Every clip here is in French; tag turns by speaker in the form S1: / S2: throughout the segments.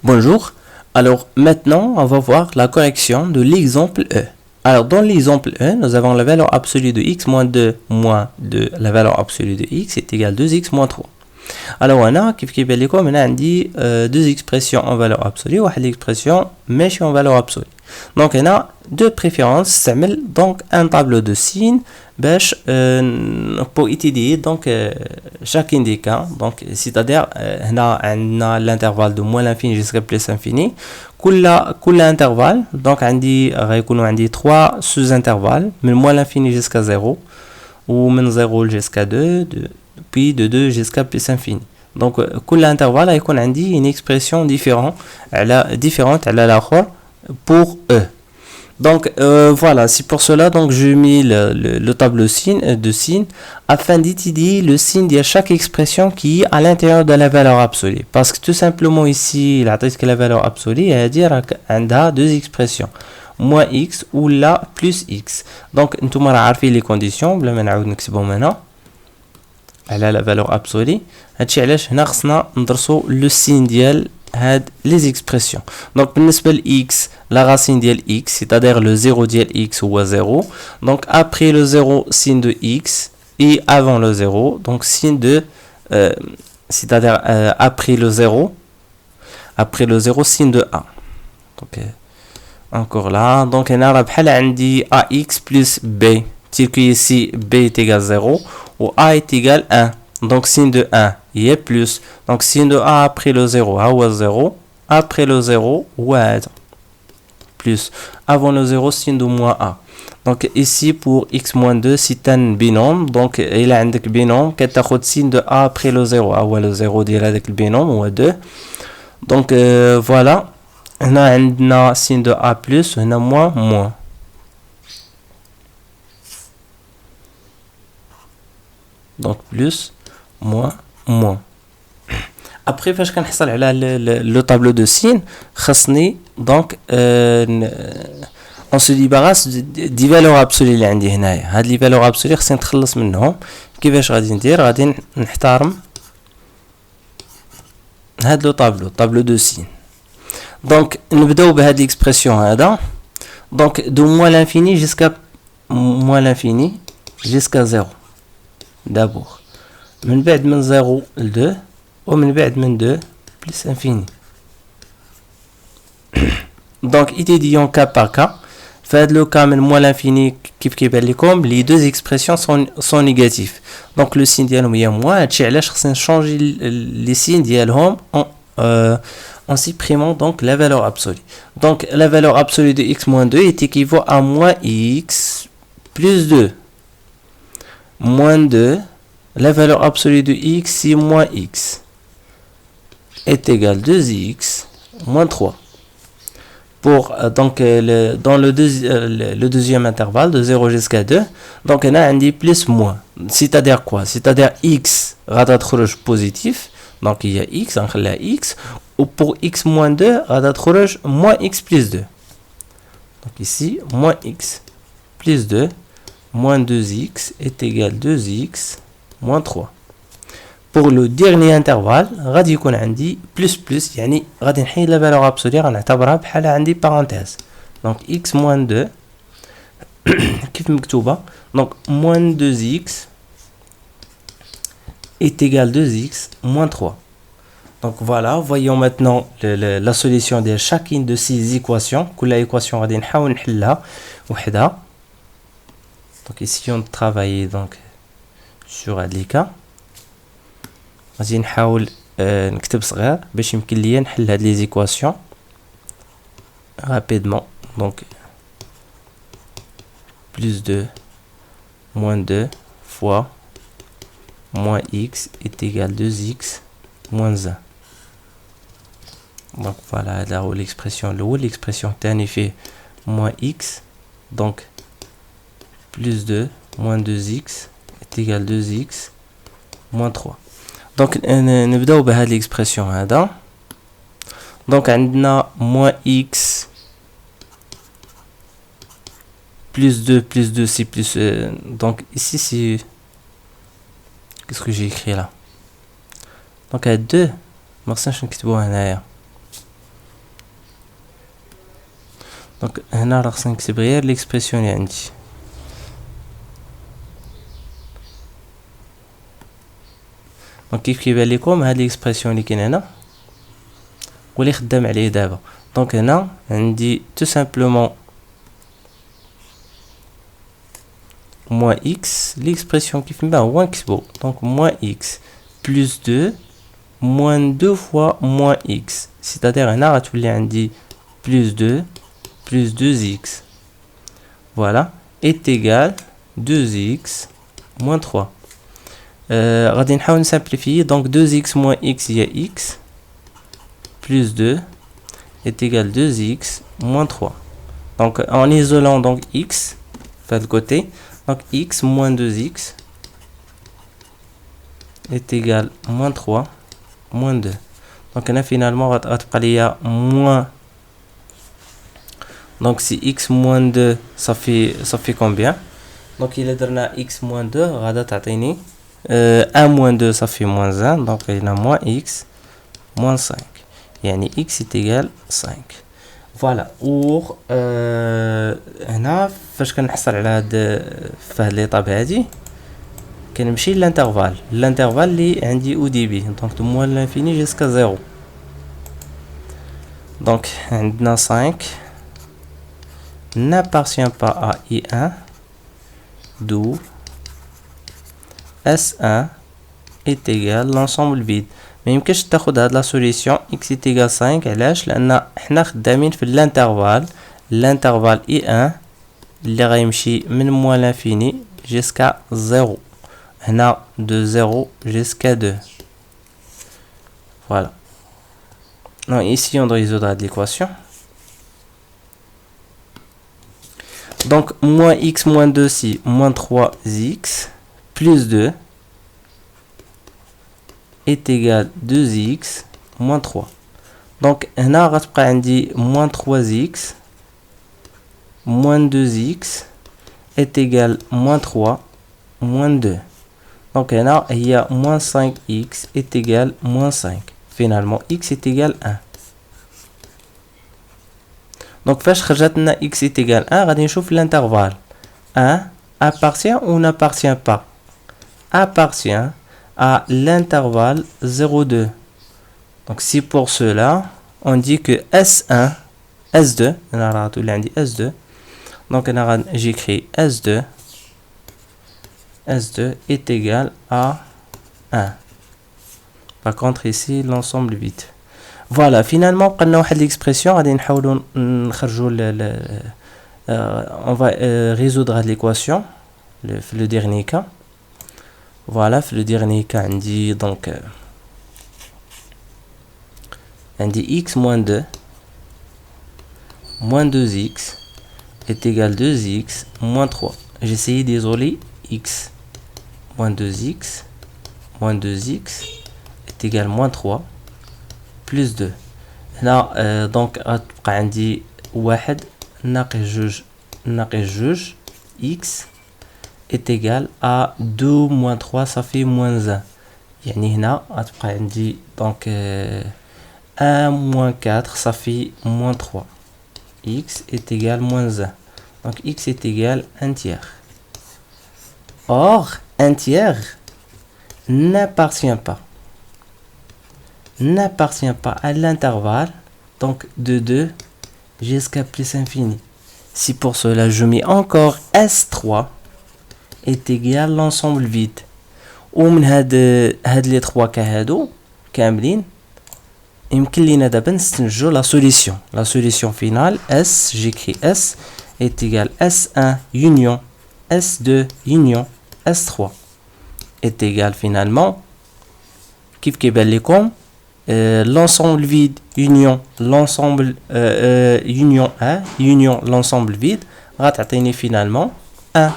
S1: Bonjour. Alors maintenant, on va voir la correction de l'exemple E. Alors dans l'exemple E, nous avons la valeur absolue de x moins 2 moins 2. La valeur absolue de x est égale 2x moins 3. Alors on a deux expressions en valeur absolue ou une expression mais en valeur absolue. Donc on a deux préférences, donc un tableau de signes pour étudier donc chacun des cas. Donc c'est-à-dire on a l'intervalle de moins l'infini jusqu'à plus l'infini. كل intervalle donc عندي trois sous-intervalles من moins l'infini jusqu'à 0 ou من 0 jusqu'à 2 puis de 2 jusqu'à plus infini. Donc كل intervalle هيكون عندي une expression différente على الآخر pour E. Donc voilà, c'est pour cela donc je mis le tableau de signes afin d'étudier le signe de chaque expression qui est à l'intérieur de la valeur absolue. Parce que tout simplement ici, il a dit que la valeur absolue, c'est-à-dire qu'on a deux expressions, moins x ou là plus x. Donc nous avons les conditions, بلا ما نعاود نكتبهم هنا على la valeur absolue. هادشي علاش هنا خصنا ندرسوا le signe ديال هاد les expressions. Donc بالنسبة ل x, la racine ديال x, c'est-à-dire le 0 ديال x هو 0. Donc après le 0, signe de x et avant le 0, donc signe de c'est-à-dire après le 0, signe de a. Donc encore là, donc on a بحال عندي ax plus b, tel que ici b est égal 0 ou a est égal 1. Donc signe de 1 il est plus, donc signe de a après le 0 هو 0, après le 0 ouais, plus, avant le 0 signe de moins a. Donc ici pour x moins 2 c'est un binôme, donc il a un binôme qui a signe de a après le 0 هو le 0 ديال هذاك البينوم هو 2. Donc voilà, هنا عندنا signe de a plus هنا moins. Donc plus moins. Après فاش كنحصل على le tableau de signes خاصني donc on se débarrasse des valeurs absolues اللي عندي هنايا. هاد لي valeurs absolues خاصني نتخلص منهم. كيفاش غادي ندير؟ غادي نحترم هاد لو tableau de signes. Donc نبداو بهاد l'expression هذا. Donc de moins l'infini jusqu'à 0 d'abord. من بعد من 0 ل 2 ومن بعد من 2 plus infini. Donc étudions cas par cas. Faites le cas من moins l'infini كيف كيبان لكم les deux expressions sont négatifs. Donc le signe ديالهم هي moins. هادشي علاش خصني changer les signes ديالهم en supprimant donc la valeur absolue. Donc la valeur absolue de x moins 2 est équivaut à moins x plus 2. Moins 2, la valeur absolue de x c'est moins x est égal 2x moins 3. Pour donc dans le deuxième intervalle de 0 jusqu'à 2, donc on a un plus moins. C'est-à-dire quoi? C'est-à-dire x غادا تخرج positif, donc il y a x, نخليها x, ou pour x moins 2 غادا تخرج moins x plus 2. Donc ici moins x plus 2 moins 2x est égal 2x moins 3. Pour le dernier intervalle غادي يكون عندي plus يعني غادي نحيد la valeur absolue غنعتبرها بحال عندي parenthèse. Donc x moins 2 كيف مكتوبة, donc moins 2x est égal 2x moins 3. Donc voilà, voyons maintenant la solution de chacune de ces équations. كل équation غادي نحاول نحلها وحدها. Donc ici on travaille donc sur les cas. غادي نحاول نكتب صغير باش يمكن ليا نحل هاد لي زيكواسيون rapidement. Donc plus 2 moins 2 fois moins x est égal 2x moins 1. Donc voilà là où l'expression l'expression الثاني fait moins x, donc plus 2 moins 2x est égal 2x moins 3. Donc نبداو بهاد l'expression هذا. Donc عندنا moins x plus 2 c'est plus donc ici c'est qu'est-ce que j'ai écrit là? Donc à 2 ما خصناش نكتبوها هنايا. Donc هنا راه خصني نكتب غير l'expression اللي عندي. دونك كيف كيبان لكم هاد l'expression اللي كاين هنا واللي خدام عليه دابا. دونك هنا عندي tout simplement moins x, l'expression qui fait bien donc moins x plus 2 moins 2 fois moins x, c'est-à-dire on a dit plus 2 plus 2x, voilà, est égal 2x moins 3. On va simplifier, donc 2x moins x, il y a x plus 2 est égal 2x moins 3. Donc en isolant donc x de le côté, donc x moins 2x est égal moins 3 moins 2. Donc on a finalement moins. Donc si x moins 2 ça fait combien? Donc il est donné x moins 2 1 moins 2 ça fait moins 1, donc il y a moins x moins 5. يعني x est égal 5. فوالا اور هنا فاش كنحصل على هاد في هاد ليطاب هادي كنمشي للانترفال اللي عندي او دي بي دونك دو موان لانفيني جيسكا 0. دونك عندنا 5 n'appartient pas à I1 d'où S1 est égal l'ensemble vide. ما يمكنش تاخد هاد لا سوليسيون x est égal 5 علاش؟ لان حنا خدامين في الانترفال I1 اللي غيمشي من موان لانفيني جيسكا 0. هنا de 0 jusqu'à 2. Voilà. Donc ici on doit résoudre l'équation. Donc moins x moins 2 si moins 3x plus 2 est égal 2x moins 3. Donc هنا غتبقى عندي moins 3x moins 2x est égal moins 3 moins 2. Donc هنا هي moins 5x est égal moins 5. Finalement x est égal 1. Donc فاش خرجت لنا x est égal 1 غادي نشوف l'intervalle 1 appartient ou n'appartient pas. Appartient à l'intervalle 0,2. Donc si pour cela on dit que S1 S2 S2, donc j'écris S2 est égal à 1. Par contre ici l'ensemble vide. Voilà, finalement on a l'expression on va résoudre l'équation le dernier cas. Voilà, le dernier cas on dit donc on dit x moins 2 moins 2x est égal 2x moins 3. J'ai essayé d'isoler x moins 2x est égal moins 3 plus 2. Là donc on dit 1 ناقص 2 x est égal à 2 moins 3 ça fait moins 1. يعني هنا غتبقى عندي donc 1 moins 4 ça fait moins 3. X est égal moins 1. Donc x est égal 1 tiers. Or 1 tiers n'appartient pas à l'intervalle donc de 2 jusqu'à plus infini. Si pour cela je mets encore S3 est égal l'ensemble vide. ومن هاد لي 3 كهادو كاملين يمكن لينا دابا نستنتجو لا سوليسيون فينال S, j'écris S est égal S1 union S2 union S3 est égal finalement كيف كيبان لكم l'ensemble vide union l'ensemble union 1 union l'ensemble vide غتعطيني finalement 1.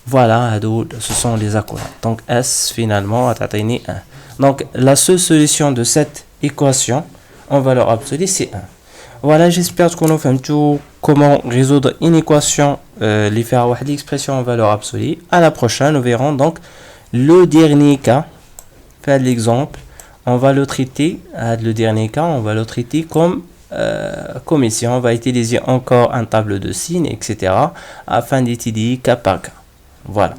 S1: Voilà, ce sont les accolades. Donc S finalement va t'atteindre 1. Donc la seule solution de cette équation en valeur absolue c'est 1. Voilà, j'espère qu'on a fait tout comment résoudre une équation, les faire l'expression en valeur absolue. À la prochaine, nous verrons donc le dernier cas. Faire l'exemple, on va le traiter, le dernier cas, on va le traiter comme commission, on va utiliser encore un tableau de signes, etc. afin d'étudier cas par cas. Voilà.